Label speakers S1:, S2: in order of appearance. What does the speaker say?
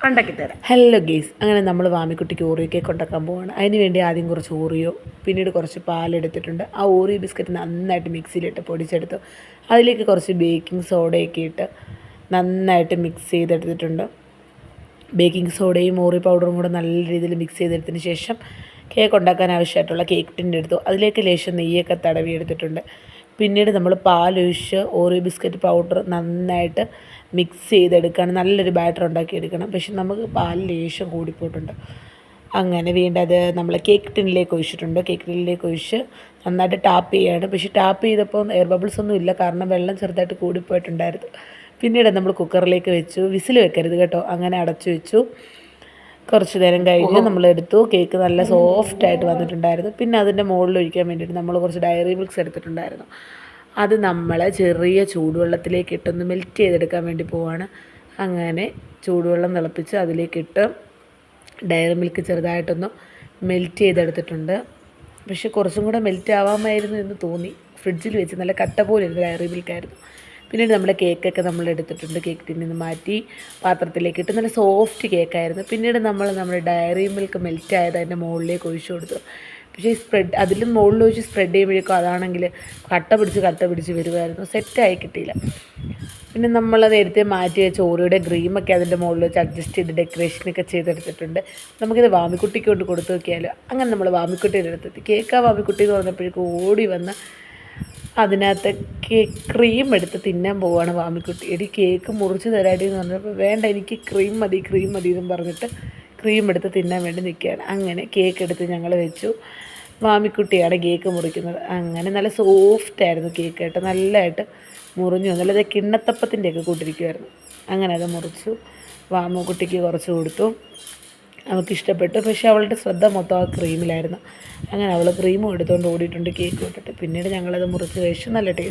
S1: ഉണ്ടാക്കി തരാം. Hello guys, അങ്ങനെ നമ്മൾ വാമിക്കുട്ടിക്ക് ഓറിയോ കേക്ക് ഉണ്ടാക്കാൻ പോവാണ്. അതിന് വേണ്ടി ആദ്യം കുറച്ച് ഓറിയോ, പിന്നീട് കുറച്ച് പാലെടുത്തിട്ടുണ്ട്. ആ ഓറിയോ ബിസ്ക്കറ്റ് നന്നായിട്ട് മിക്സിയിലിട്ട് പൊടിച്ചെടുത്തു. അതിലേക്ക് കുറച്ച് ബേക്കിംഗ് സോഡയൊക്കെ ഇട്ട് നന്നായിട്ട് മിക്സ് ചെയ്തെടുത്തിട്ടുണ്ട്. ബേക്കിംഗ് സോഡയും ഓറിയോ പൗഡറും കൂടെ നല്ല രീതിയിൽ മിക്സ് ചെയ്തെടുത്തതിന് ശേഷം കേക്ക് ഉണ്ടാക്കാൻ ആവശ്യമായിട്ടുള്ള കേക്ക് ടിൻ എടുത്തു. അതിലേക്ക് ലേശം നെയ്യൊക്കെ തടവി എടുത്തിട്ടുണ്ട്. പിന്നീട് നമ്മൾ പാലൊഴിച്ച് ഓറിയോ ബിസ്ക്കറ്റ് പൗഡർ നന്നായിട്ട് മിക്സ് ചെയ്തെടുക്കുകയാണ്. നല്ലൊരു ബാറ്റർ ഉണ്ടാക്കിയെടുക്കണം. പക്ഷെ നമുക്ക് പാൽ ലേശം കൂടിപ്പോയിട്ടുണ്ട്. അങ്ങനെ വീണ്ടും അത് നമ്മൾ കേക്ക് ടിന്നിലേക്ക് ഒഴിച്ചിട്ടുണ്ട്. കേക്ക് ടിന്നിലേക്ക് ഒഴിച്ച് നന്നായിട്ട് ടാപ്പ് ചെയ്യുകയാണ്. പക്ഷേ ടാപ്പ് ചെയ്തപ്പോൾ എയർ ബബിൾസ് ഒന്നും ഇല്ല, കാരണം വെള്ളം ചെറുതായിട്ട് കൂടിപ്പോയിട്ടുണ്ടായിരുന്നു. പിന്നീട് നമ്മൾ കുക്കറിലേക്ക് വെച്ചു. വിസിൽ വെക്കരുത് കേട്ടോ. അങ്ങനെ അടച്ചു വെച്ചു. കുറച്ച് നേരം കഴിഞ്ഞ് നമ്മളെടുത്തു. കേക്ക് നല്ല സോഫ്റ്റായിട്ട് വന്നിട്ടുണ്ടായിരുന്നു. പിന്നെ അതിൻ്റെ മുകളിൽ ഒഴിക്കാൻ വേണ്ടിയിട്ട് നമ്മൾ കുറച്ച് ഡയറി മിൽക്സ് എടുത്തിട്ടുണ്ടായിരുന്നു. അത് നമ്മൾ ചെറിയ ചൂടുവെള്ളത്തിലേക്ക് ഇട്ടൊന്ന് മെൽറ്റ് ചെയ്തെടുക്കാൻ വേണ്ടി പോവാണ്. അങ്ങനെ ചൂടുവെള്ളം തിളപ്പിച്ച് അതിലേക്കിട്ട് ഡയറി മിൽക്ക് ചെറുതായിട്ടൊന്ന് മെൽറ്റ് ചെയ്തെടുത്തിട്ടുണ്ട്. പക്ഷെ കുറച്ചും കൂടെ മെൽറ്റ് ആവാമായിരുന്നു എന്ന് തോന്നി. ഫ്രിഡ്ജിൽ വെച്ച് നല്ല കട്ട പോലെ ഇരുന്ന ഡയറി മിൽക്കായിരുന്നു. പിന്നീട് നമ്മുടെ കേക്കൊക്കെ നമ്മൾ എടുത്തിട്ടുണ്ട്. കേക്ക് ടിന്നിൽ നിന്ന് മാറ്റി പാത്രത്തിലേക്ക് ഇട്ട് നല്ല സോഫ്റ്റ് കേക്കായിരുന്നു. പിന്നീട് നമ്മുടെ ഡയറി മിൽക്ക് മെൽറ്റ് ആയത് അതിൻ്റെ മുകളിലേക്ക് ഒഴിച്ചു കൊടുത്തു. പക്ഷേ സ്പ്രെഡ് അതിലും മുകളിൽ ഒഴിച്ച് സ്പ്രെഡ് ചെയ്യുമ്പോഴേക്കും അതാണെങ്കിൽ കട്ട പിടിച്ച് വരുമായിരുന്നു. സെറ്റായി കിട്ടിയില്ല. പിന്നെ നമ്മളത് എടുത്ത് മാറ്റി വെച്ച ഓറിയോയുടെ ക്രീമൊക്കെ അതിൻ്റെ മുകളിൽ വെച്ച് അഡ്ജസ്റ്റ് ചെയ്ത് ഡെക്കറേഷനൊക്കെ ചെയ്തെടുത്തിട്ടുണ്ട്. നമുക്കിത് വാമിക്കുട്ടിക്ക് കൊണ്ട് കൊടുത്തു നോക്കിയാലോ. അങ്ങനെ നമ്മൾ വാമിക്കുട്ടിയുടെ അടുത്തെത്തി. കേക്കാ വാമിക്കുട്ടി എന്ന് പറഞ്ഞപ്പോഴേക്കും ഓടി വന്ന് അതിനകത്ത് ക്രീം എടുത്ത് തിന്നാൻ പോവുകയാണ് വാമിക്കുട്ടി. എടി കേക്ക് മുറിച്ച് തരാടി എന്ന് പറഞ്ഞപ്പോൾ വേണ്ട, എനിക്ക് ക്രീം മതി എന്നും പറഞ്ഞിട്ട് ക്രീം എടുത്ത് തിന്നാൻ വേണ്ടി നിൽക്കുകയാണ്. അങ്ങനെ കേക്ക് എടുത്ത് ഞങ്ങൾ വെച്ചു. വാമിക്കുട്ടിയാണ് കേക്ക് മുറിക്കുന്നത്. അങ്ങനെ നല്ല സോഫ്റ്റായിരുന്നു കേക്ക് കേട്ടോ. നല്ലതായിട്ട് മുറിഞ്ഞു. നല്ലത് കിണ്ണത്തപ്പത്തിൻ്റെയൊക്കെ കൂട്ടിരിക്കുമായിരുന്നു. അങ്ങനെ അത് മുറിച്ചു. വാമിക്കുട്ടിക്ക് കുറച്ച് കൊടുത്തു. അവൾക്ക് ഇഷ്ടപ്പെട്ടു. പക്ഷേ അവളുടെ ശ്രദ്ധ മൊത്തം ആ ക്രീമിലായിരുന്നു. അങ്ങനെ അവൾ ക്രീമും എടുത്തുകൊണ്ട് ഓടിയിട്ടുണ്ട് കേക്ക് ഇട്ടിട്ട്. പിന്നീട് ഞങ്ങളത് മുറിച്ച് കഴിച്ചു. നല്ല ടേസ്റ്റ്.